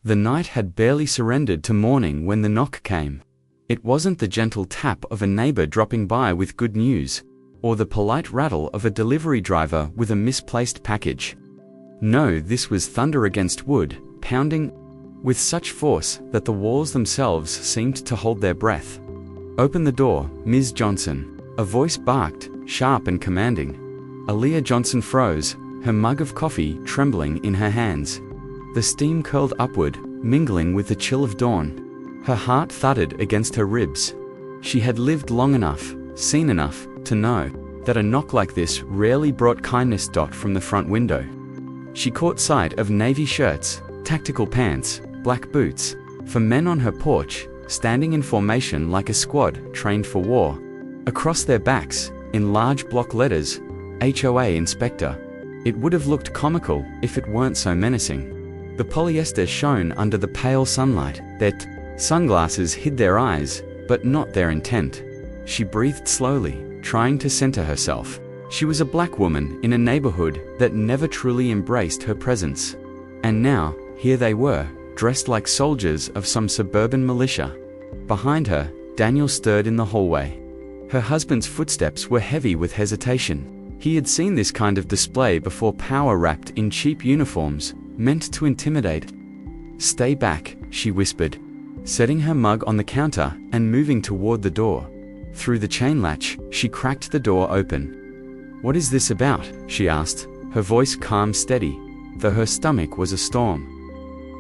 The night had barely surrendered to morning when the knock came. It wasn't the gentle tap of a neighbor dropping by with good news, or the polite rattle of a delivery driver with a misplaced package. No, this was thunder against wood, pounding with such force that the walls themselves seemed to hold their breath. "Open the door, Ms. Johnson," a voice barked, sharp and commanding. Aaliyah Johnson froze, her mug of coffee trembling in her hands. The steam curled upward, mingling with the chill of dawn. Her heart thudded against her ribs. She had lived long enough, seen enough, to know that a knock like this rarely brought kindness. From the front window, she caught sight of navy shirts, tactical pants, black boots, for men on her porch, standing in formation like a squad trained for war. Across their backs, in large block letters, HOA Inspector. It would have looked comical if it weren't so menacing. The polyester shone under the pale sunlight. Their sunglasses hid their eyes, but not their intent. She breathed slowly, trying to center herself. She was a black woman in a neighborhood that never truly embraced her presence. And now, here they were, dressed like soldiers of some suburban militia. Behind her, Daniel stirred in the hallway. Her husband's footsteps were heavy with hesitation. He had seen this kind of display before, power wrapped in cheap uniforms, meant to intimidate. "Stay back," she whispered, setting her mug on the counter and moving toward the door. Through the chain latch, she cracked the door open. "What is this about?" she asked, her voice calm, steady, though her stomach was a storm.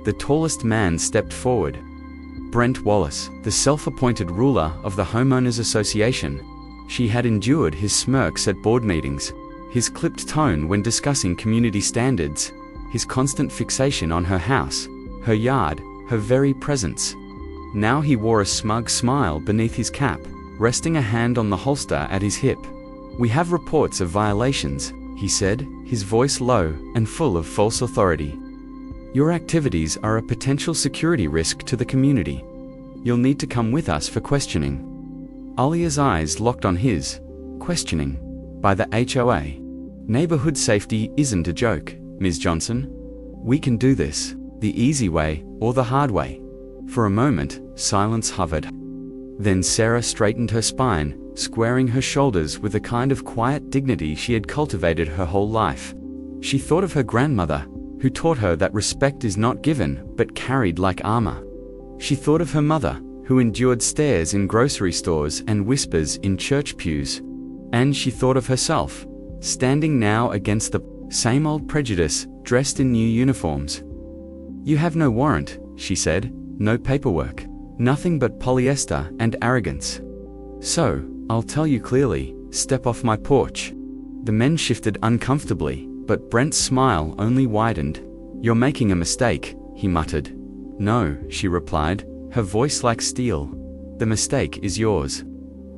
The tallest man stepped forward. Brent Wallace, the self-appointed ruler of the Homeowners Association. She had endured his smirks at board meetings, his clipped tone when discussing community standards, his constant fixation on her house, her yard, her very presence. Now he wore a smug smile beneath his cap, resting a hand on the holster at his hip. "We have reports of violations," he said, his voice low and full of false authority. "Your activities are a potential security risk to the community. You'll need to come with us for questioning." Alia's eyes locked on his. "Questioning? By the HOA? Neighborhood safety isn't a joke, Ms. Johnson. We can do this, the easy way or the hard way." For a moment, silence hovered. Then Sarah straightened her spine, squaring her shoulders with a kind of quiet dignity she had cultivated her whole life. She thought of her grandmother, who taught her that respect is not given but carried like armor. She thought of her mother, who endured stares in grocery stores and whispers in church pews. And she thought of herself, standing now against the same old prejudice, dressed in new uniforms. "You have no warrant," she said, "no paperwork, nothing but polyester and arrogance. So, I'll tell you clearly, step off my porch." The men shifted uncomfortably, but Brent's smile only widened. "You're making a mistake," he muttered. "No," she replied, her voice like steel. "The mistake is yours."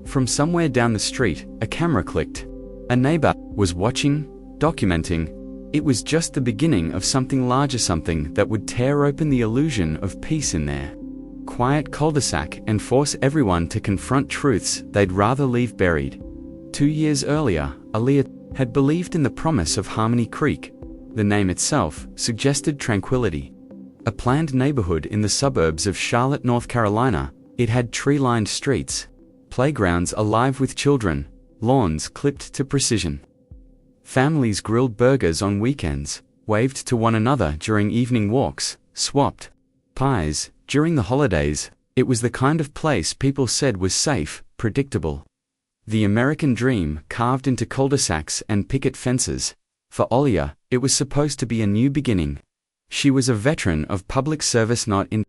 From somewhere down the street, a camera clicked. A neighbor was watching, documenting. It was just the beginning of something larger, something that would tear open the illusion of peace in their quiet cul-de-sac and force everyone to confront truths they'd rather leave buried. 2 years earlier, Aaliyah had believed in the promise of Harmony Creek. The name itself suggested tranquility. A planned neighborhood in the suburbs of Charlotte, North Carolina. It had tree-lined streets, playgrounds alive with children, lawns clipped to precision. Families grilled burgers on weekends, waved to one another during evening walks, swapped pies during the holidays. It was the kind of place people said was safe, predictable. The American dream carved into cul-de-sacs and picket fences. For Aaliyah, it was supposed to be a new beginning. She was a veteran of public service, not in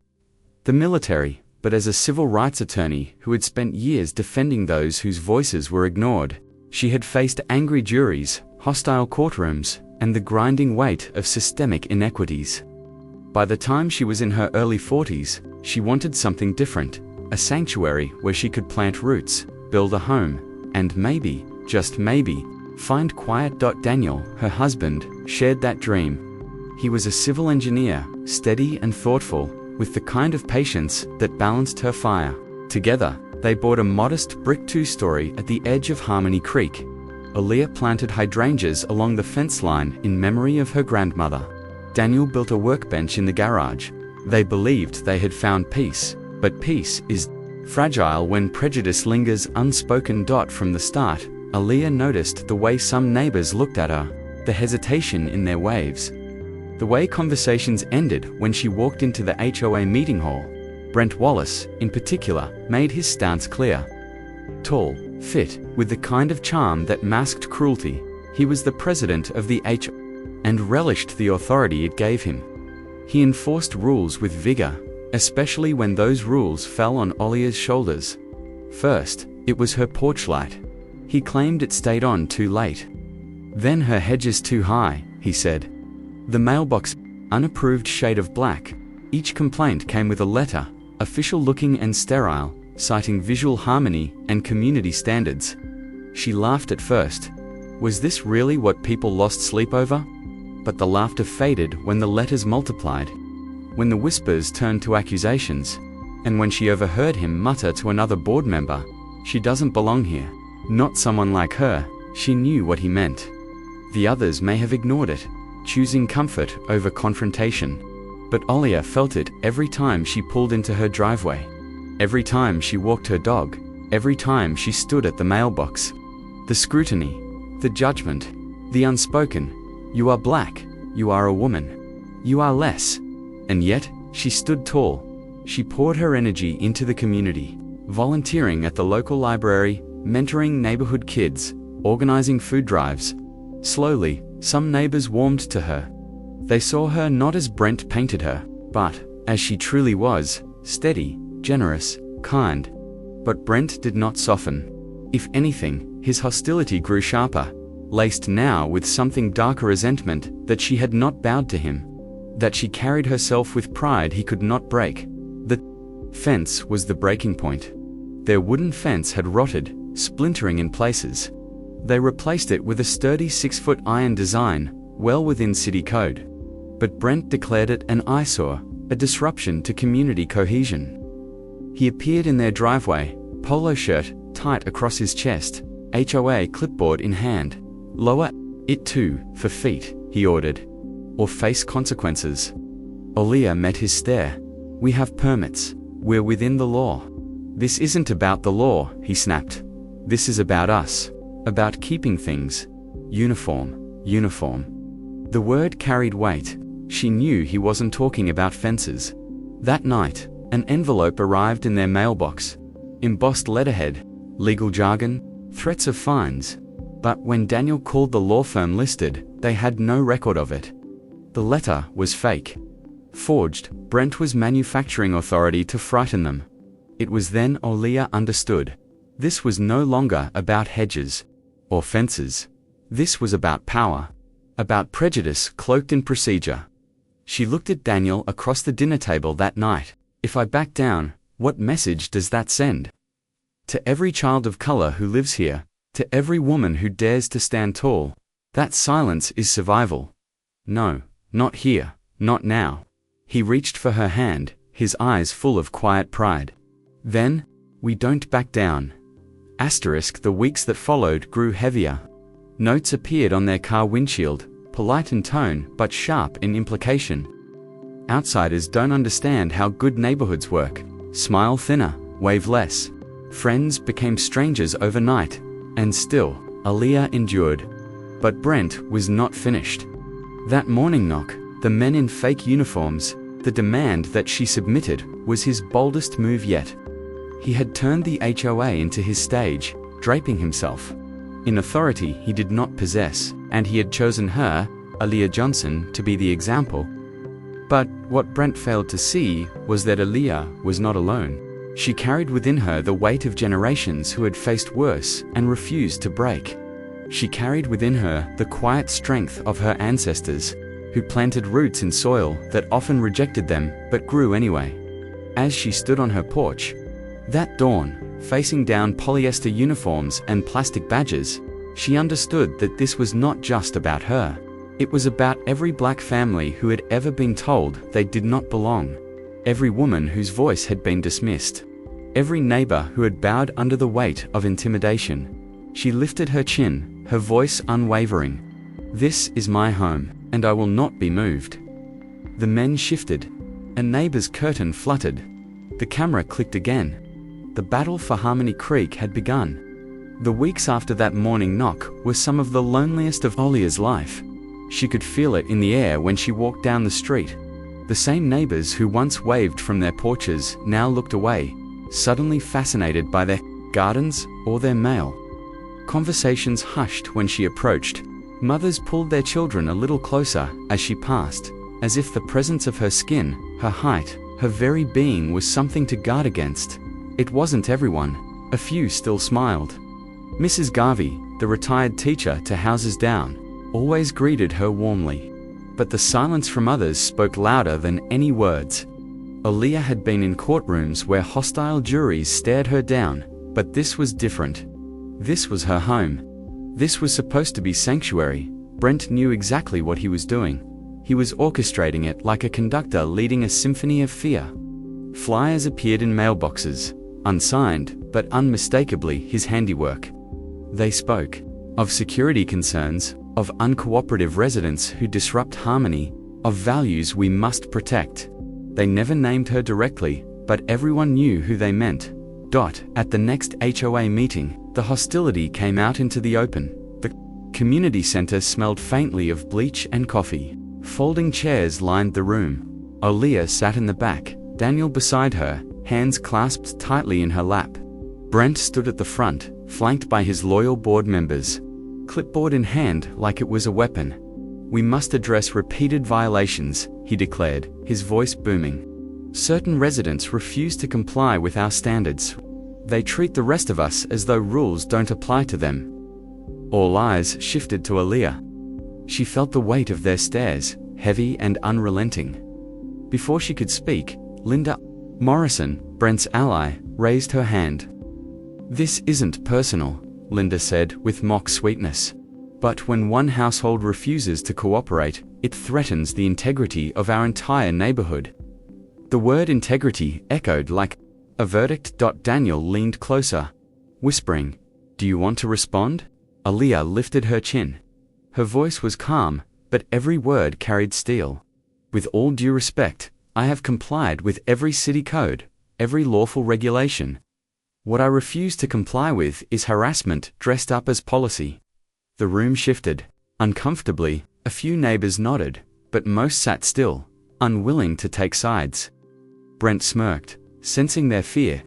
the military, but as a civil rights attorney who had spent years defending those whose voices were ignored. She had faced angry juries, hostile courtrooms, and the grinding weight of systemic inequities. By the time she was in her early 40s, she wanted something different, a sanctuary where she could plant roots, build a home, and maybe, just maybe, find quiet. Daniel, her husband, shared that dream. He was a civil engineer, steady and thoughtful, with the kind of patience that balanced her fire. Together, they bought a modest brick 2-story at the edge of Harmony Creek. Aaliyah planted hydrangeas along the fence line in memory of her grandmother. Daniel built a workbench in the garage, They believed they had found peace, but peace is fragile when prejudice lingers unspoken. From the start, Aaliyah noticed the way some neighbors looked at her, the hesitation in their waves, the way conversations ended when she walked into the HOA meeting hall. Brent Wallace, in particular, made his stance clear. Tall, fit, with the kind of charm that masked cruelty, he was the president of the HOA and relished the authority it gave him. He enforced rules with vigor, especially when those rules fell on Aaliyah's shoulders. First, it was her porch light. He claimed it stayed on too late. Then her hedge is too high, he said. The mailbox, unapproved shade of black. Each complaint came with a letter, official-looking and sterile, citing visual harmony and community standards. She laughed at first. Was this really what people lost sleep over? But the laughter faded when the letters multiplied, when the whispers turned to accusations, and when she overheard him mutter to another board member, "She doesn't belong here. Not someone like her." She knew what he meant. The others may have ignored it, choosing comfort over confrontation. But Aaliyah felt it every time she pulled into her driveway, every time she walked her dog, every time she stood at the mailbox. The scrutiny, the judgment, the unspoken. You are black, you are a woman, you are less. And yet, she stood tall. She poured her energy into the community, volunteering at the local library, mentoring neighborhood kids, organizing food drives. Slowly, some neighbors warmed to her. They saw her not as Brent painted her, but as she truly was, steady, generous, kind. But Brent did not soften. If anything, his hostility grew sharper, laced now with something darker: resentment that she had not bowed to him, that she carried herself with pride he could not break. The fence was the breaking point. Their wooden fence had rotted, splintering in places. They replaced it with a sturdy 6-foot iron design, well within city code. But Brent declared it an eyesore, a disruption to community cohesion. He appeared in their driveway, polo shirt tight across his chest, HOA clipboard in hand. "Lower it 2 feet, he ordered, "or face consequences." Aaliyah met his stare. "We have permits. We're within the law." "This isn't about the law," he snapped. "This is about us. About keeping things uniform, uniform." The word carried weight. She knew he wasn't talking about fences. That night, an envelope arrived in their mailbox. Embossed letterhead, legal jargon, threats of fines. But when Daniel called the law firm listed, they had no record of it. The letter was fake. Forged. Brent was manufacturing authority to frighten them. It was then Aaliyah understood. This was no longer about hedges or fences. This was about power, about prejudice cloaked in procedure. She looked at Daniel across the dinner table that night. "If I back down, what message does that send? To every child of color who lives here, to every woman who dares to stand tall, that silence is survival. No, not here, not now." He reached for her hand, his eyes full of quiet pride. Then, "We don't back down." The weeks that followed grew heavier. Notes appeared on their car windshield, polite in tone but sharp in implication. "Outsiders don't understand how good neighborhoods work. Smile thinner, wave less." Friends became strangers overnight. And still, Aaliyah endured. But Brent was not finished. That morning knock, the men in fake uniforms, the demand that she submitted, was his boldest move yet. He had turned the HOA into his stage, draping himself in authority he did not possess, and he had chosen her, Aaliyah Johnson, to be the example. But what Brent failed to see was that Aaliyah was not alone. She carried within her the weight of generations who had faced worse and refused to break. She carried within her the quiet strength of her ancestors, who planted roots in soil that often rejected them but grew anyway. As she stood on her porch that dawn, facing down polyester uniforms and plastic badges, she understood that this was not just about her. It was about every black family who had ever been told they did not belong. Every woman whose voice had been dismissed. Every neighbor who had bowed under the weight of intimidation. She lifted her chin, her voice unwavering. "This is my home, and I will not be moved." The men shifted. A neighbor's curtain fluttered. The camera clicked again. The battle for Harmony Creek had begun. The weeks after that morning knock were some of the loneliest of Olia's life. She could feel it in the air when she walked down the street. The same neighbors who once waved from their porches now looked away, suddenly fascinated by their gardens or their mail. Conversations hushed when she approached. Mothers pulled their children a little closer as she passed, as if the presence of her skin, her height, her very being was something to guard against. It wasn't everyone. A few still smiled. Mrs. Garvey, the retired teacher to houses down, always greeted her warmly. But the silence from others spoke louder than any words. Olia had been in courtrooms where hostile juries stared her down, but this was different. This was her home. This was supposed to be sanctuary. Brent knew exactly what he was doing. He was orchestrating it like a conductor leading a symphony of fear. Flyers appeared in mailboxes, unsigned, but unmistakably his handiwork. They spoke of security concerns, of uncooperative residents who disrupt harmony, of values we must protect. They never named her directly, but everyone knew who they meant. At the next HOA meeting, the hostility came out into the open. The community center smelled faintly of bleach and coffee. Folding chairs lined the room. Olia sat in the back, Daniel beside her, hands clasped tightly in her lap. Brent stood at the front, flanked by his loyal board members, clipboard in hand like it was a weapon. "We must address repeated violations," he declared, his voice booming. "Certain residents refuse to comply with our standards. They treat the rest of us as though rules don't apply to them." All eyes shifted to Olia. She felt the weight of their stares, heavy and unrelenting. Before she could speak, Linda Morrison, Brent's ally, raised her hand. "This isn't personal," Linda said with mock sweetness. "But when one household refuses to cooperate, it threatens the integrity of our entire neighborhood." The word integrity echoed like a verdict. Daniel leaned closer, whispering, "Do you want to respond?" Olia lifted her chin. Her voice was calm, but every word carried steel. "With all due respect, I have complied with every city code, every lawful regulation. What I refuse to comply with is harassment dressed up as policy." The room shifted. Uncomfortably, a few neighbors nodded, but most sat still, unwilling to take sides. Brent smirked, sensing their fear.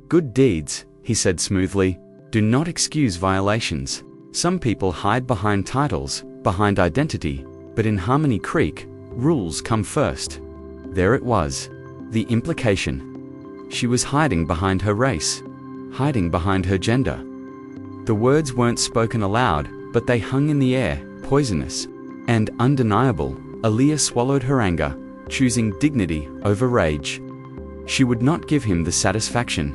"Good deeds," he said smoothly, "do not excuse violations. Some people hide behind titles, behind identity, but in Harmony Creek, rules come first." There it was. The implication. She was hiding behind her race, hiding behind her gender. The words weren't spoken aloud, but they hung in the air, poisonous and undeniable. Olia swallowed her anger, choosing dignity over rage. She would not give him the satisfaction.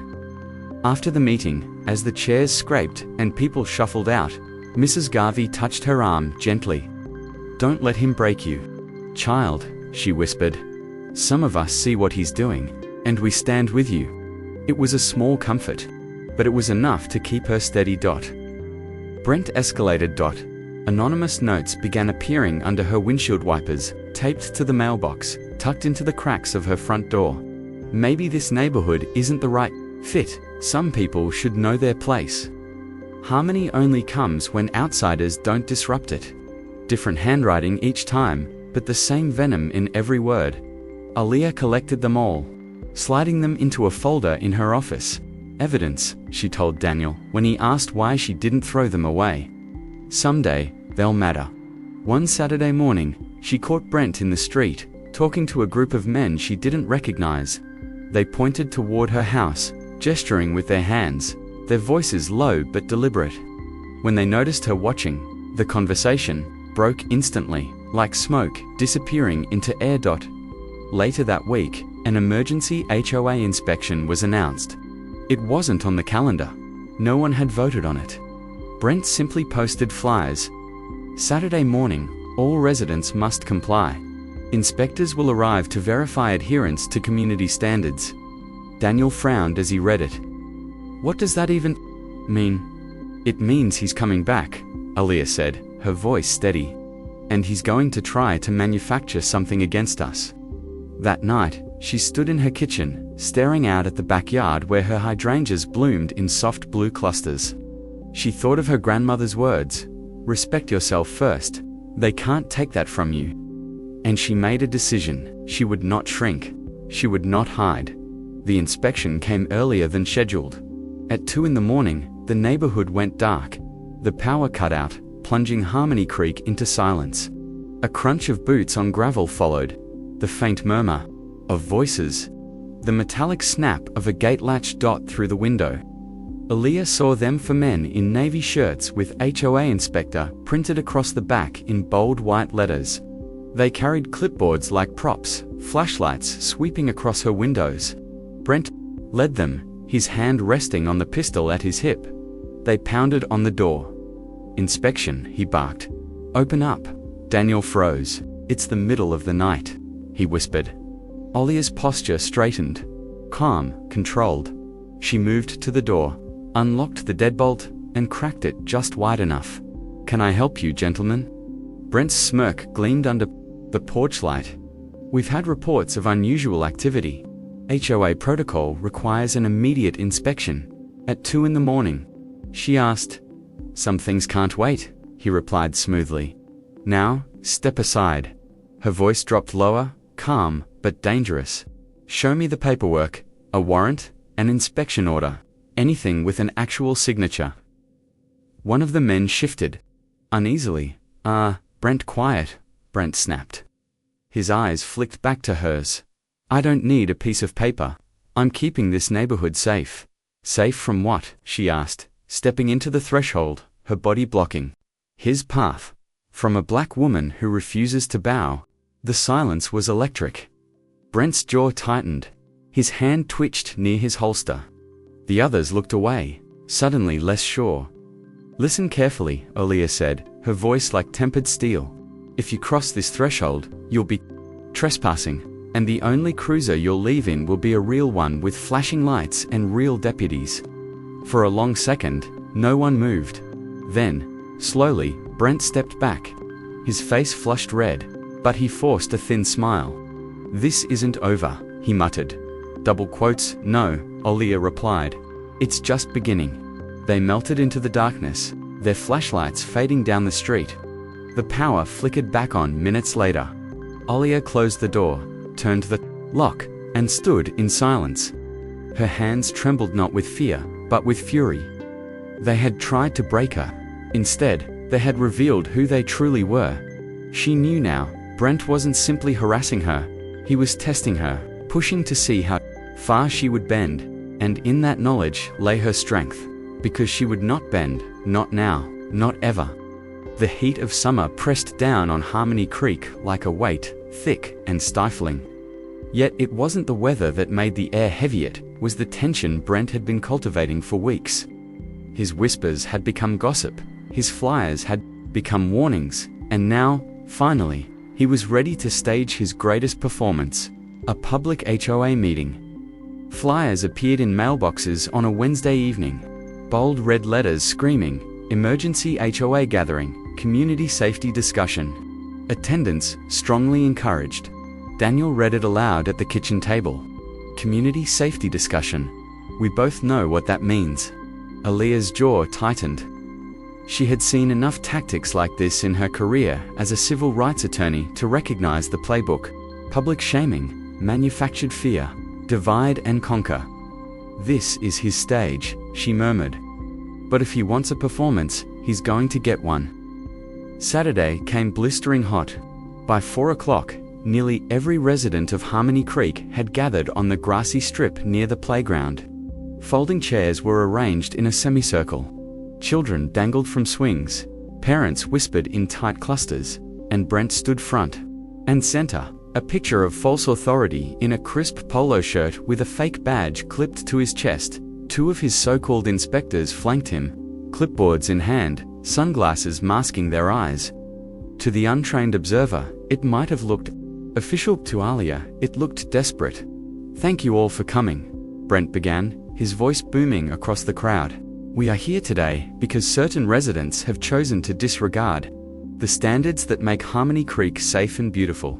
After the meeting, as the chairs scraped and people shuffled out, Mrs. Garvey touched her arm gently. "Don't let him break you, child," she whispered. "Some of us see what he's doing, and we stand with you." It was a small comfort, but it was enough to keep her steady. Brent escalated. Anonymous notes began appearing under her windshield wipers, taped to the mailbox, tucked into the cracks of her front door. "Maybe this neighborhood isn't the right fit. Some people should know their place. Harmony only comes when outsiders don't disrupt it." Different handwriting each time, but the same venom in every word. Olia collected them all, sliding them into a folder in her office. "Evidence," she told Daniel when he asked why she didn't throw them away. "Someday, they'll matter." One Saturday morning, she caught Brent in the street, talking to a group of men she didn't recognize. They pointed toward her house, gesturing with their hands, their voices low but deliberate. When they noticed her watching, the conversation broke instantly, like smoke disappearing into air. Later that week, an emergency HOA inspection was announced. It wasn't on the calendar. No one had voted on it. Brent simply posted flyers. "Saturday morning, all residents must comply. Inspectors will arrive to verify adherence to community standards." Daniel frowned as he read it. "What does that even mean?" "It means he's coming back," Olia said, her voice steady. "And he's going to try to manufacture something against us." That night, She stood in her kitchen, staring out at the backyard where her hydrangeas bloomed in soft blue clusters. She thought of her grandmother's words, "Respect yourself first. They can't take that from you." And she made a decision. She would not shrink. She would not hide. The inspection came earlier than scheduled. At 2 a.m, the neighborhood went dark. The power cut out, plunging Harmony Creek into silence. A crunch of boots on gravel followed, the faint murmur of voices, the metallic snap of a gate latch dot through the window. Aaliyah saw them for men in navy shirts with HOA inspector printed across the back in bold white letters. They carried clipboards like props, flashlights sweeping across her windows. Brent led them, his hand resting on the pistol at his hip. They pounded on the door. "Inspection," he barked. "Open up." Daniel froze. "It's the middle of the night," he whispered. Olia's posture straightened. Calm, controlled. She moved to the door, unlocked the deadbolt, and cracked it just wide enough. "Can I help you, gentlemen?" Brent's smirk gleamed under the porch light. "We've had reports of unusual activity. HOA protocol requires an immediate inspection." At 2 a.m, she asked. "Some things can't wait," he replied smoothly. "Now, step aside." Her voice dropped lower, calm, but dangerous. "Show me the paperwork, a warrant, an inspection order, anything with an actual signature." One of the men shifted. Uneasily. Brent, quiet," Brent snapped. His eyes flicked back to hers. "I don't need a piece of paper. I'm keeping this neighborhood safe." "Safe from what?" she asked, stepping into the threshold, her body blocking his path. "From a black woman who refuses to bow." The silence was electric. Brent's jaw tightened. His hand twitched near his holster. The others looked away, suddenly less sure. "Listen carefully," Aaliyah said, her voice like tempered steel. "If you cross this threshold, you'll be trespassing, and the only cruiser you'll leave in will be a real one with flashing lights and real deputies." For a long second, no one moved. Then, slowly, Brent stepped back. His face flushed red, but he forced a thin smile. "This isn't over," he muttered. Double quotes, "No," Aaliyah replied. "It's just beginning." They melted into the darkness, their flashlights fading down the street. The power flickered back on minutes later. Aaliyah closed the door, turned the lock, and stood in silence. Her hands trembled not with fear, but with fury. They had tried to break her. Instead, they had revealed who they truly were. She knew now, Brent wasn't simply harassing her. He was testing her, pushing to see how far she would bend, and in that knowledge lay her strength. Because she would not bend, not now, not ever. The heat of summer pressed down on Harmony Creek like a weight, thick and stifling. Yet it wasn't the weather that made the air heavy, it was the tension Brent had been cultivating for weeks. His whispers had become gossip, his flyers had become warnings, and now, finally, he was ready to stage his greatest performance, a public HOA meeting. Flyers appeared in mailboxes on a Wednesday evening. Bold red letters screaming, "Emergency HOA gathering, community safety discussion." Attendance strongly encouraged. Daniel read it aloud at the kitchen table. "Community safety discussion. We both know what that means." Aaliyah's jaw tightened. She had seen enough tactics like this in her career as a civil rights attorney to recognize the playbook. Public shaming, manufactured fear, divide and conquer. "This is his stage," she murmured. "But if he wants a performance, he's going to get one." Saturday came blistering hot. By 4 o'clock, nearly every resident of Harmony Creek had gathered on the grassy strip near the playground. Folding chairs were arranged in a semicircle. Children dangled from swings. Parents whispered in tight clusters, and Brent stood front and center, a picture of false authority in a crisp polo shirt with a fake badge clipped to his chest. Two of his so-called inspectors flanked him, clipboards in hand, sunglasses masking their eyes. To the untrained observer, it might have looked official. To Aaliyah, it looked desperate. "Thank you all for coming," Brent began, his voice booming across the crowd. "We are here today because certain residents have chosen to disregard the standards that make Harmony Creek safe and beautiful.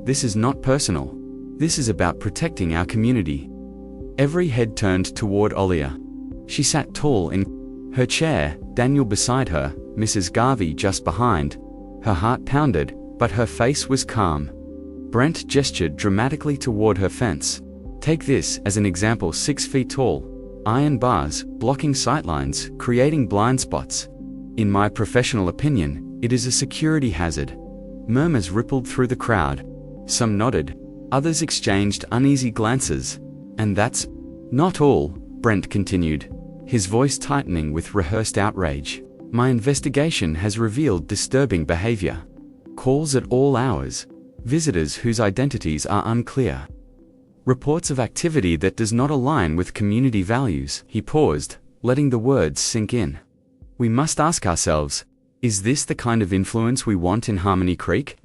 This is not personal. This is about protecting our community. Every head turned toward Alia. She sat tall in her chair, Daniel beside her, Mrs. Garvey just behind. Her heart pounded, but her face was calm. Brent gestured dramatically toward her fence. Take this as an example: 6 feet tall. Iron bars, blocking sightlines, creating blind spots. In my professional opinion, it is a security hazard. Murmurs rippled through the crowd. Some nodded. Others exchanged uneasy glances. And that's not all, Brent continued, his voice tightening with rehearsed outrage. My investigation has revealed disturbing behavior. Calls at all hours. Visitors whose identities are unclear. Reports of activity that does not align with community values. He paused, letting the words sink in. We must ask ourselves, is this the kind of influence we want in Harmony Creek?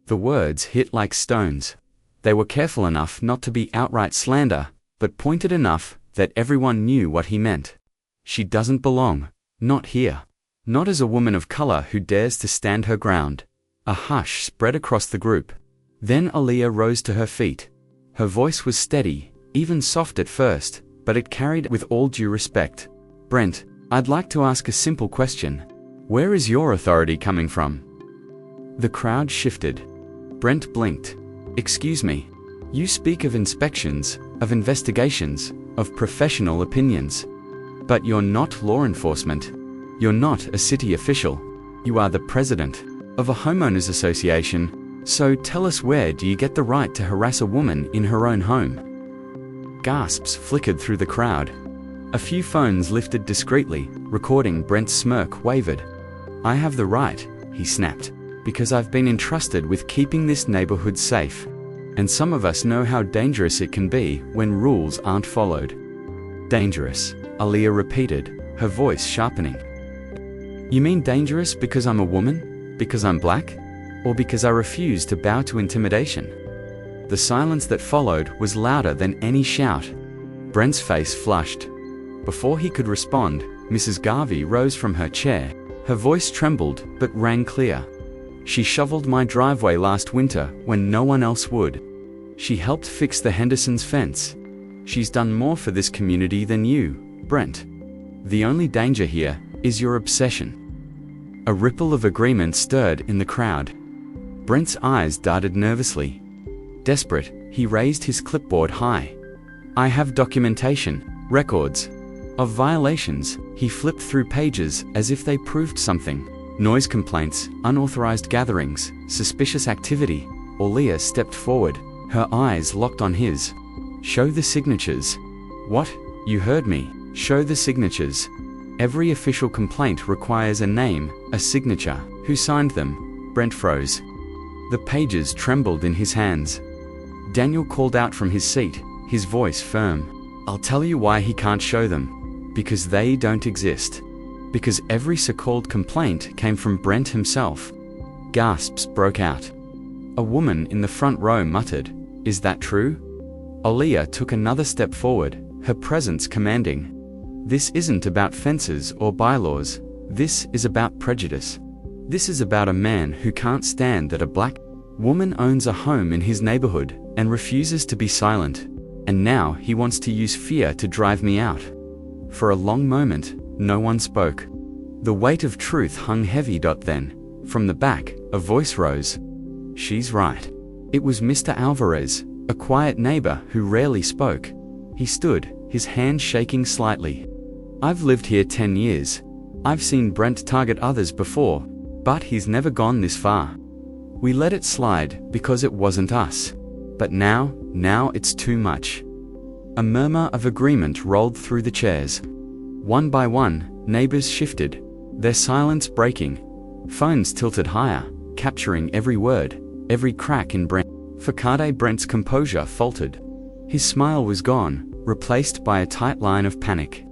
The words hit like stones. They were careful enough not to be outright slander, but pointed enough that everyone knew what he meant. She doesn't belong, not here. Not as a woman of color who dares to stand her ground. A hush spread across the group. Then Alia rose to her feet. Her voice was steady, even soft at first, but it carried with all due respect. Brent, I'd like to ask a simple question. Where is your authority coming from? The crowd shifted. Brent blinked. Excuse me. You speak of inspections, of investigations, of professional opinions. But you're not law enforcement. You're not a city official. You are the president of a homeowners association. So tell us, where do you get the right to harass a woman in her own home? Gasps flickered through the crowd. A few phones lifted discreetly, recording Brent's smirk wavered. I have the right, he snapped, because I've been entrusted with keeping this neighborhood safe. And some of us know how dangerous it can be when rules aren't followed. Dangerous, Alia repeated, her voice sharpening. You mean dangerous because I'm a woman? Because I'm black? Or because I refuse to bow to intimidation? The silence that followed was louder than any shout. Brent's face flushed. Before he could respond, Mrs. Garvey rose from her chair. Her voice trembled but rang clear. She shoveled my driveway last winter when no one else would. She helped fix the Henderson's fence. She's done more for this community than you, Brent. The only danger here is your obsession. A ripple of agreement stirred in the crowd. Brent's eyes darted nervously. Desperate, he raised his clipboard high. I have documentation, records of violations. He flipped through pages as if they proved something. Noise complaints, unauthorized gatherings, suspicious activity. Alia stepped forward, her eyes locked on his. Show the signatures. What? You heard me. Show the signatures. Every official complaint requires a name, a signature. Who signed them? Brent froze. The pages trembled in his hands. Daniel called out from his seat, his voice firm. I'll tell you why he can't show them. Because they don't exist. Because every so-called complaint came from Brent himself. Gasps broke out. A woman in the front row muttered, Is that true? Alia took another step forward, her presence commanding. This isn't about fences or bylaws. This is about prejudice. This is about a man who can't stand that a black woman owns a home in his neighborhood and refuses to be silent. And now he wants to use fear to drive me out. For a long moment, no one spoke. The weight of truth hung heavy. Then, from the back, a voice rose. She's right. It was Mr. Alvarez, a quiet neighbor who rarely spoke. He stood, his hand shaking slightly. I've lived here 10 years. I've seen Brent target others before, but he's never gone this far. We let it slide because it wasn't us. But now it's too much. A murmur of agreement rolled through the chairs. One by one, neighbors shifted, their silence breaking. Phones tilted higher, capturing every word, every crack in Brent's composure faltered. His smile was gone, replaced by a tight line of panic.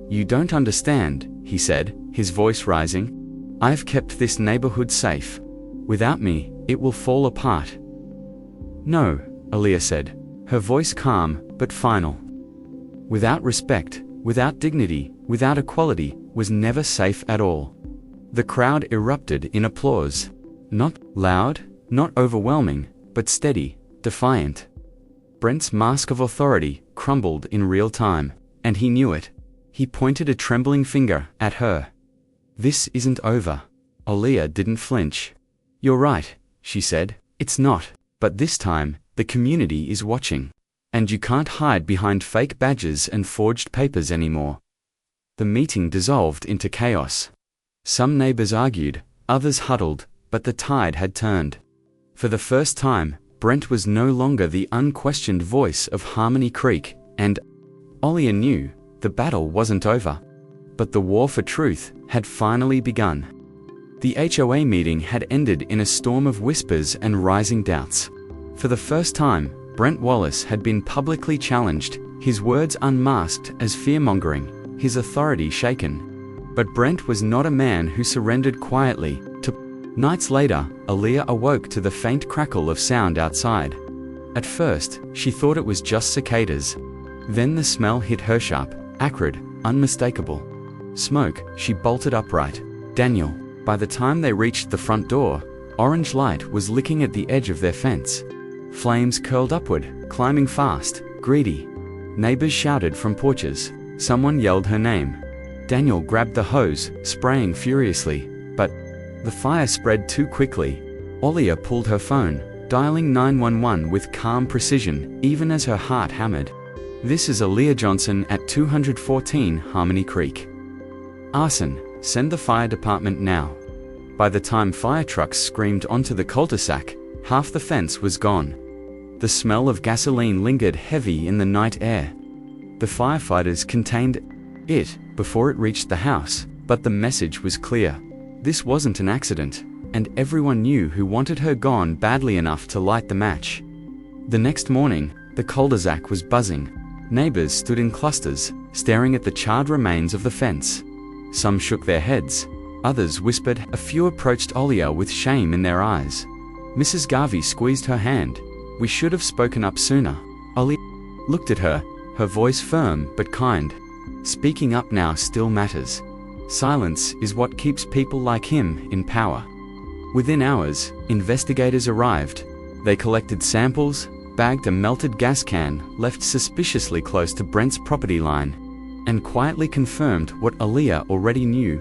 You don't understand, he said, his voice rising. I've kept this neighborhood safe. Without me, it will fall apart. No, Alia said, her voice calm but final. Without respect, without dignity, without equality, was never safe at all. The crowd erupted in applause. Not loud, not overwhelming, but steady, defiant. Brent's mask of authority crumbled in real time, and he knew it. He pointed a trembling finger at her. "This isn't over." Aaliyah didn't flinch. "You're right," she said. "It's not. But this time, the community is watching. And you can't hide behind fake badges and forged papers anymore." The meeting dissolved into chaos. Some neighbors argued, others huddled, but the tide had turned. For the first time, Brent was no longer the unquestioned voice of Harmony Creek, and Aaliyah knew the battle wasn't over. But the war for truth had finally begun. The HOA meeting had ended in a storm of whispers and rising doubts. For the first time, Brent Wallace had been publicly challenged, his words unmasked as fear-mongering, his authority shaken. But Brent was not a man who surrendered quietly. Nights later, Aaliyah awoke to the faint crackle of sound outside. At first, she thought it was just cicadas. Then the smell hit her sharp, acrid, unmistakable. Smoke. She bolted upright. Daniel. By the time they reached the front door, orange light was licking at the edge of their fence. Flames curled upward, climbing fast, greedy. Neighbors shouted from porches. Someone yelled her name. Daniel grabbed the hose, spraying furiously, but the fire spread too quickly. Aaliyah pulled her phone, dialing 911 with calm precision, even as her heart hammered. "This is Aaliyah Johnson at 214 Harmony Creek. Arson, send the fire department now." By the time fire trucks screamed onto the cul-de-sac, half the fence was gone. The smell of gasoline lingered heavy in the night air. The firefighters contained it before it reached the house, but the message was clear. This wasn't an accident, and everyone knew who wanted her gone badly enough to light the match. The next morning, the cul-de-sac was buzzing. Neighbors stood in clusters, staring at the charred remains of the fence. Some shook their heads, others whispered, a few approached Aaliyah with shame in their eyes. Mrs. Garvey squeezed her hand. "We should have spoken up sooner." Aaliyah looked at her, her voice firm but kind. "Speaking up now still matters. Silence is what keeps people like him in power." Within hours, investigators arrived. They collected samples, bagged a melted gas can left suspiciously close to Brent's property line, and quietly confirmed what Aaliyah already knew.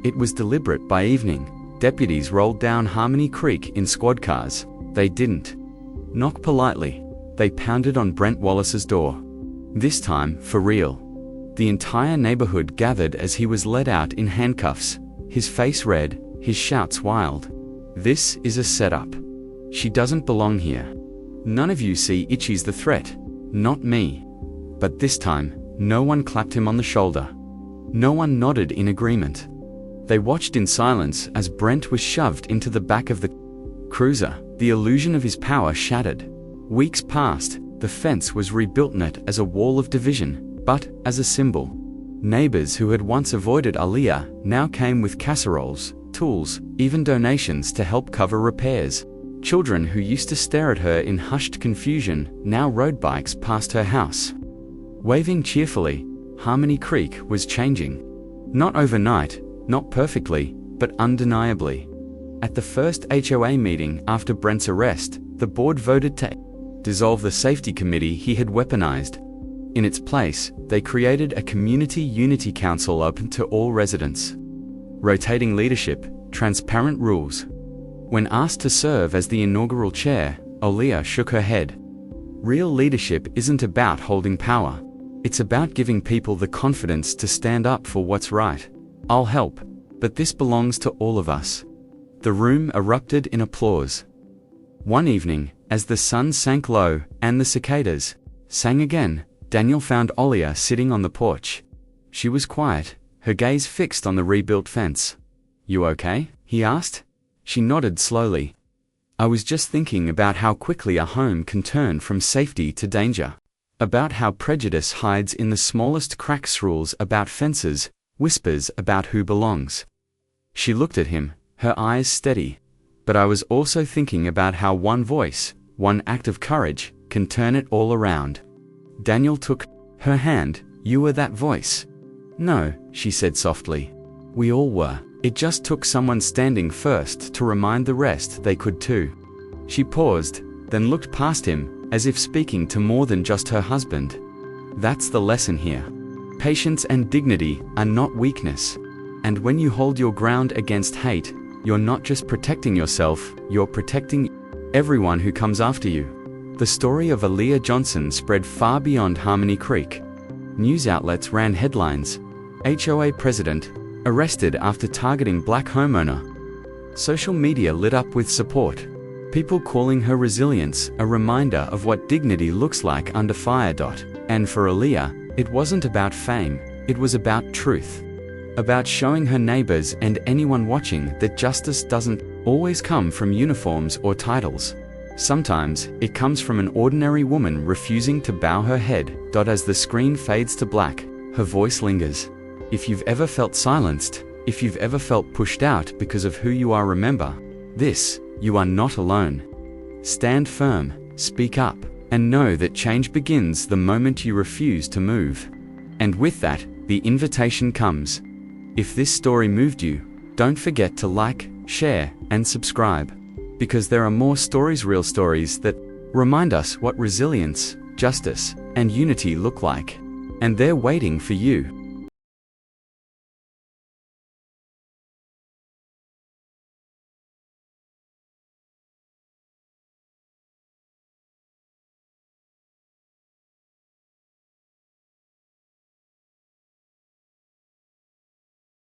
It was deliberate. By evening, deputies rolled down Harmony Creek in squad cars. They didn't knock politely. They pounded on Brent Wallace's door. This time, for real. The entire neighborhood gathered as he was led out in handcuffs, his face red, his shouts wild. "This is a setup. She doesn't belong here. None of you see Itchy's the threat. Not me." But this time, no one clapped him on the shoulder. No one nodded in agreement. They watched in silence as Brent was shoved into the back of the cruiser, the illusion of his power shattered. Weeks passed, the fence was rebuilt not as a wall of division, but as a symbol. Neighbors who had once avoided Aaliyah now came with casseroles, tools, even donations to help cover repairs. Children who used to stare at her in hushed confusion now rode bikes past her house. Waving cheerfully, Harmony Creek was changing. Not overnight, not perfectly, but undeniably. At the first HOA meeting after Brent's arrest, the board voted to dissolve the safety committee he had weaponized. In its place, they created a community unity council open to all residents. Rotating leadership, transparent rules. When asked to serve as the inaugural chair, Aaliyah shook her head. Real leadership isn't about holding power. It's about giving people the confidence to stand up for what's right. "I'll help, but this belongs to all of us." The room erupted in applause. One evening, as the sun sank low and the cicadas sang again, Daniel found Aaliyah sitting on the porch. She was quiet, her gaze fixed on the rebuilt fence. "You okay?" he asked. She nodded slowly. "I was just thinking about how quickly a home can turn from safety to danger. About how prejudice hides in the smallest cracks, rules about fences, whispers about who belongs." She looked at him, her eyes steady. "But I was also thinking about how one voice, one act of courage, can turn it all around." Daniel took her hand. "You were that voice." "No," she said softly. "We all were. It just took someone standing first to remind the rest they could too." She paused, then looked past him, as if speaking to more than just her husband. That's the lesson here. Patience and dignity are not weakness. And when you hold your ground against hate, you're not just protecting yourself, you're protecting everyone who comes after you. The story of Aaliyah Johnson spread far beyond Harmony Creek. News outlets ran headlines: HOA president arrested after targeting black homeowner. Social media lit up with support. People calling her resilience a reminder of what dignity looks like under fire. And for Aaliyah, it wasn't about fame, it was about truth. About showing her neighbors and anyone watching that justice doesn't always come from uniforms or titles. Sometimes, it comes from an ordinary woman refusing to bow her head. As the screen fades to black, her voice lingers. If you've ever felt silenced, if you've ever felt pushed out because of who you are, remember this: you are not alone. Stand firm, speak up, and know that change begins the moment you refuse to move. And with that, the invitation comes. If this story moved you, don't forget to like, share, and subscribe. Because there are more stories, real stories, that remind us what resilience, justice, and unity look like. And they're waiting for you.